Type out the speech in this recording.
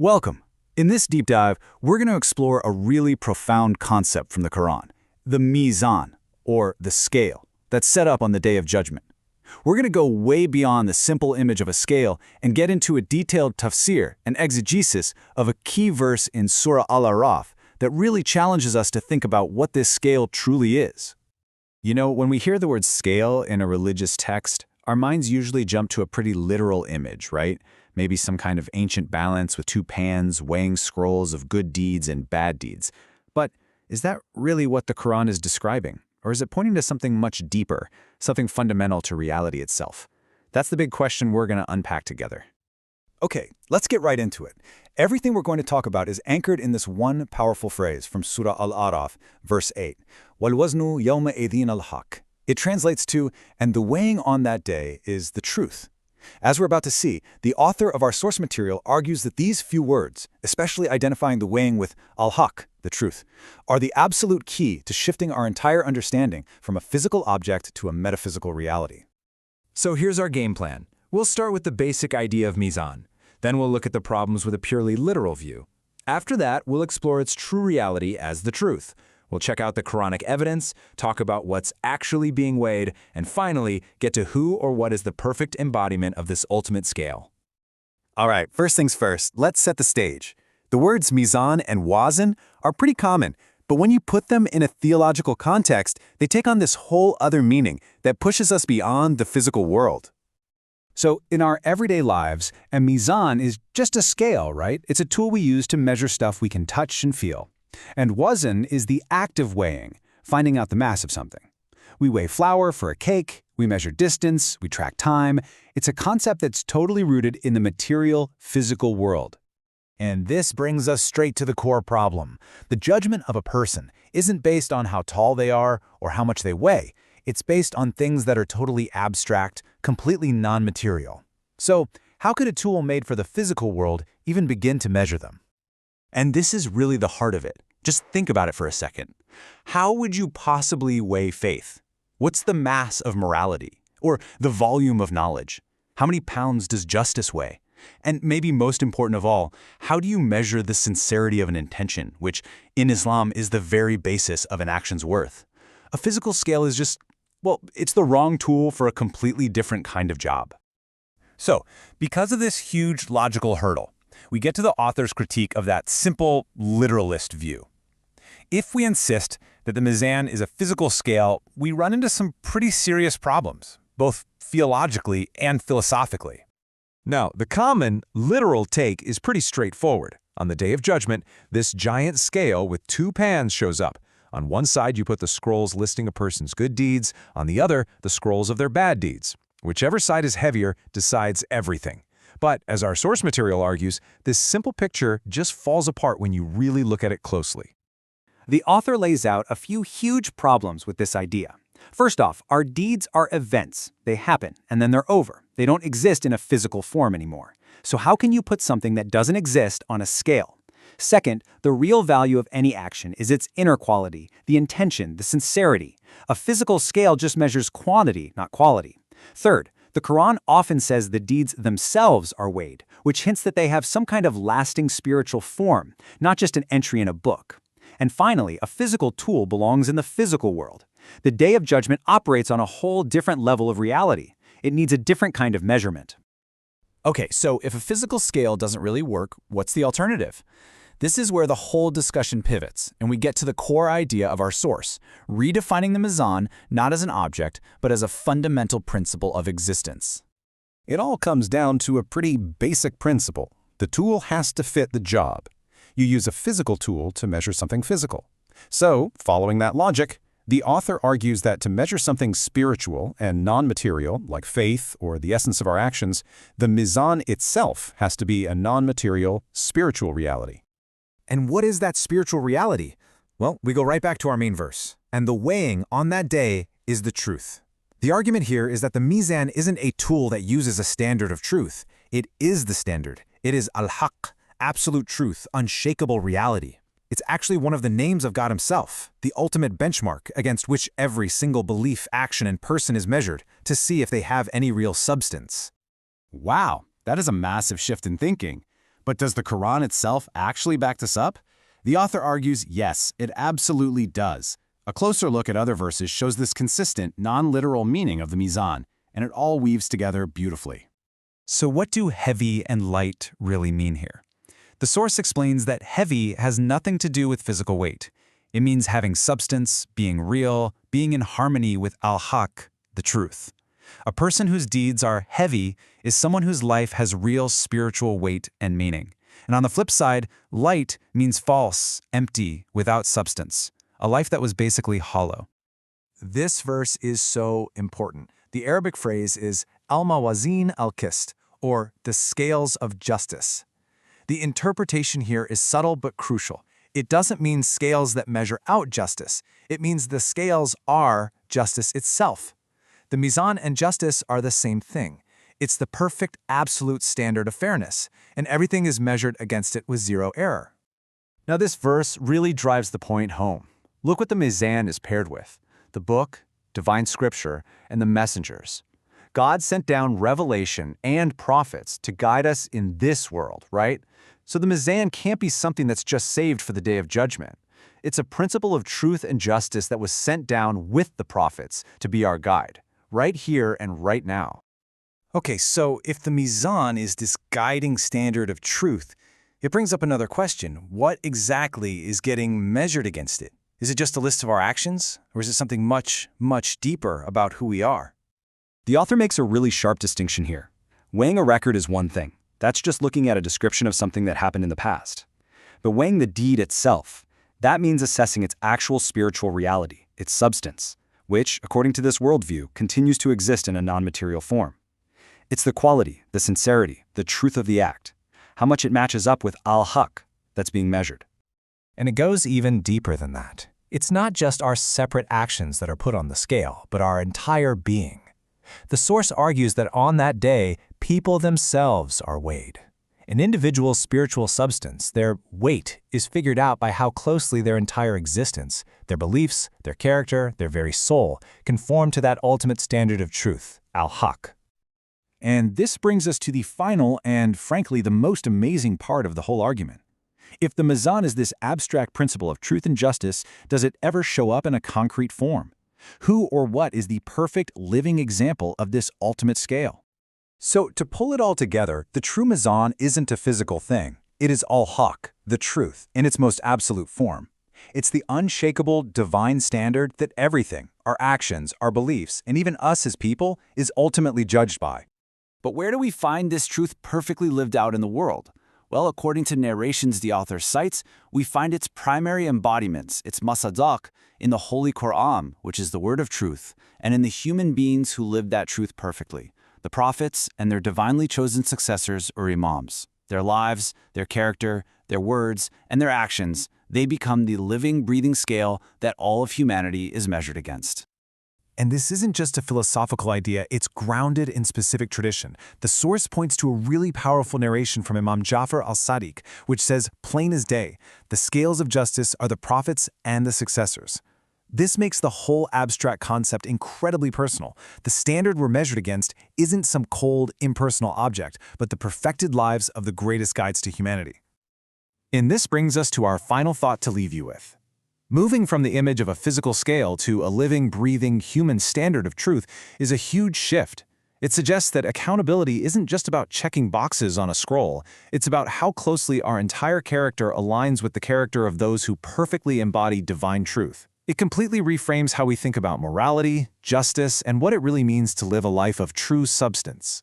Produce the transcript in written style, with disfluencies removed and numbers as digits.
Welcome. In this deep dive, we're going to explore a really profound concept from the Qur'an, the mizan, or the scale, that's set up on the Day of Judgment. We're going to go way beyond the simple image of a scale and get into a detailed tafsir and exegesis of a key verse in Surah Al-Aʿrāf that really challenges us to think about what this scale truly is. You know, when we hear the word scale in a religious text, our minds usually jump to a pretty literal image, right? Maybe some kind of ancient balance with two pans weighing scrolls of good deeds and bad deeds. But is that really what the Qur'an is describing? Or is it pointing to something much deeper, something fundamental to reality itself? That's the big question we're going to unpack together. Okay, let's get right into it. Everything we're going to talk about is anchored in this one powerful phrase from Surah Al-Aʿrāf, verse 8. وَالْوَزْنُ يَوْمَئِذٍ الْحَقِّ. It translates to, and the weighing on that day is the truth. As we're about to see, the author of our source material argues that these few words, especially identifying the weighing with al-haq, the truth, are the absolute key to shifting our entire understanding from a physical object to a metaphysical reality. So here's our game plan. We'll start with the basic idea of mizan. Then we'll look at the problems with a purely literal view. After that, we'll explore its true reality as the truth. We'll check out the Quranic evidence, talk about what's actually being weighed, and finally, get to who or what is the perfect embodiment of this ultimate scale. All right, first things first, let's set the stage. The words mizan and wazn are pretty common, but when you put them in a theological context, they take on this whole other meaning that pushes us beyond the physical world. So in our everyday lives, a mizan is just a scale, right? It's a tool we use to measure stuff we can touch and feel. And wazn is the act of weighing, finding out the mass of something. We weigh flour for a cake, we measure distance, we track time. It's a concept that's totally rooted in the material, physical world. And this brings us straight to the core problem. The judgment of a person isn't based on how tall they are or how much they weigh. It's based on things that are totally abstract, completely non-material. So, how could a tool made for the physical world even begin to measure them? And this is really the heart of it. Just think about it for a second. How would you possibly weigh faith? What's the mass of morality? Or the volume of knowledge? How many pounds does justice weigh? And maybe most important of all, how do you measure the sincerity of an intention, which in Islam is the very basis of an action's worth? A physical scale is just, well, it's the wrong tool for a completely different kind of job. So, because of this huge logical hurdle, we get to the author's critique of that simple, literalist view. If we insist that the mizan is a physical scale, we run into some pretty serious problems, both theologically and philosophically. Now, the common, literal take is pretty straightforward. On the Day of Judgment, this giant scale with two pans shows up. On one side, you put the scrolls listing a person's good deeds, on the other, the scrolls of their bad deeds. Whichever side is heavier decides everything. But, as our source material argues, this simple picture just falls apart when you really look at it closely. The author lays out a few huge problems with this idea. First off, our deeds are events. They happen, and then they're over. They don't exist in a physical form anymore. So how can you put something that doesn't exist on a scale? Second, the real value of any action is its inner quality, the intention, the sincerity. A physical scale just measures quantity, not quality. Third, the Qur'an often says the deeds themselves are weighed, which hints that they have some kind of lasting spiritual form, not just an entry in a book. And finally, a physical tool belongs in the physical world. The Day of Judgment operates on a whole different level of reality. It needs a different kind of measurement. Okay, so if a physical scale doesn't really work, what's the alternative? This is where the whole discussion pivots, and we get to the core idea of our source, redefining the mizan not as an object, but as a fundamental principle of existence. It all comes down to a pretty basic principle. The tool has to fit the job. You use a physical tool to measure something physical. So, following that logic, the author argues that to measure something spiritual and non-material, like faith or the essence of our actions, the mizan itself has to be a non-material, spiritual reality. And what is that spiritual reality? Well, we go right back to our main verse. And the weighing on that day is the truth. The argument here is that the mizan isn't a tool that uses a standard of truth. It is the standard. It is al-haq, absolute truth, unshakable reality. It's actually one of the names of God himself, the ultimate benchmark against which every single belief, action, and person is measured to see if they have any real substance. Wow, that is a massive shift in thinking. But does the Quran itself actually back this up? The author argues yes, it absolutely does. A closer look at other verses shows this consistent, non-literal meaning of the mizan, and it all weaves together beautifully. So what do heavy and light really mean here? The source explains that heavy has nothing to do with physical weight. It means having substance, being real, being in harmony with al-haq, the truth. A person whose deeds are heavy is someone whose life has real spiritual weight and meaning. And on the flip side, light means false, empty, without substance, a life that was basically hollow. This verse is so important. The Arabic phrase is al-mawazin al-qist, or the scales of justice. The interpretation here is subtle but crucial. It doesn't mean scales that measure out justice. It means the scales are justice itself. The mizan and justice are the same thing. It's the perfect, absolute standard of fairness, and everything is measured against it with zero error. Now this verse really drives the point home. Look what the mizan is paired with: the book, divine scripture, and the messengers. God sent down revelation and prophets to guide us in this world, right? So the mizan can't be something that's just saved for the day of judgment. It's a principle of truth and justice that was sent down with the prophets to be our guide, right here and right now. Okay, so if the mizan is this guiding standard of truth, it brings up another question. What exactly is getting measured against it? Is it just a list of our actions, or is it something much, much deeper about who we are? The author makes a really sharp distinction here. Weighing a record is one thing. That's just looking at a description of something that happened in the past. But weighing the deed itself, that means assessing its actual spiritual reality, its substance, which, according to this worldview, continues to exist in a non-material form. It's the quality, the sincerity, the truth of the act, how much it matches up with al-haq that's being measured. And it goes even deeper than that. It's not just our separate actions that are put on the scale, but our entire being. The source argues that on that day, people themselves are weighed. An individual's spiritual substance, their weight, is figured out by how closely their entire existence, their beliefs, their character, their very soul, conform to that ultimate standard of truth, al-haq. And this brings us to the final and, frankly, the most amazing part of the whole argument. If the mizan is this abstract principle of truth and justice, does it ever show up in a concrete form? Who or what is the perfect living example of this ultimate scale? So, to pull it all together, the true mizan isn't a physical thing. It is al-haq, the truth, in its most absolute form. It's the unshakable, divine standard that everything, our actions, our beliefs, and even us as people, is ultimately judged by. But where do we find this truth perfectly lived out in the world? Well, according to narrations the author cites, we find its primary embodiments, its masadaq, in the Holy Qur'an, which is the word of truth, and in the human beings who live that truth perfectly, the prophets and their divinely chosen successors or imams. Their lives, their character, their words, and their actions, they become the living, breathing scale that all of humanity is measured against. And this isn't just a philosophical idea, it's grounded in specific tradition. The source points to a really powerful narration from Imam Ja'far al-Sadiq, which says, plain as day, the scales of justice are the prophets and the successors. This makes the whole abstract concept incredibly personal. The standard we're measured against isn't some cold, impersonal object, but the perfected lives of the greatest guides to humanity. And this brings us to our final thought to leave you with. Moving from the image of a physical scale to a living, breathing, human standard of truth is a huge shift. It suggests that accountability isn't just about checking boxes on a scroll. It's about how closely our entire character aligns with the character of those who perfectly embody divine truth. It completely reframes how we think about morality, justice, and what it really means to live a life of true substance.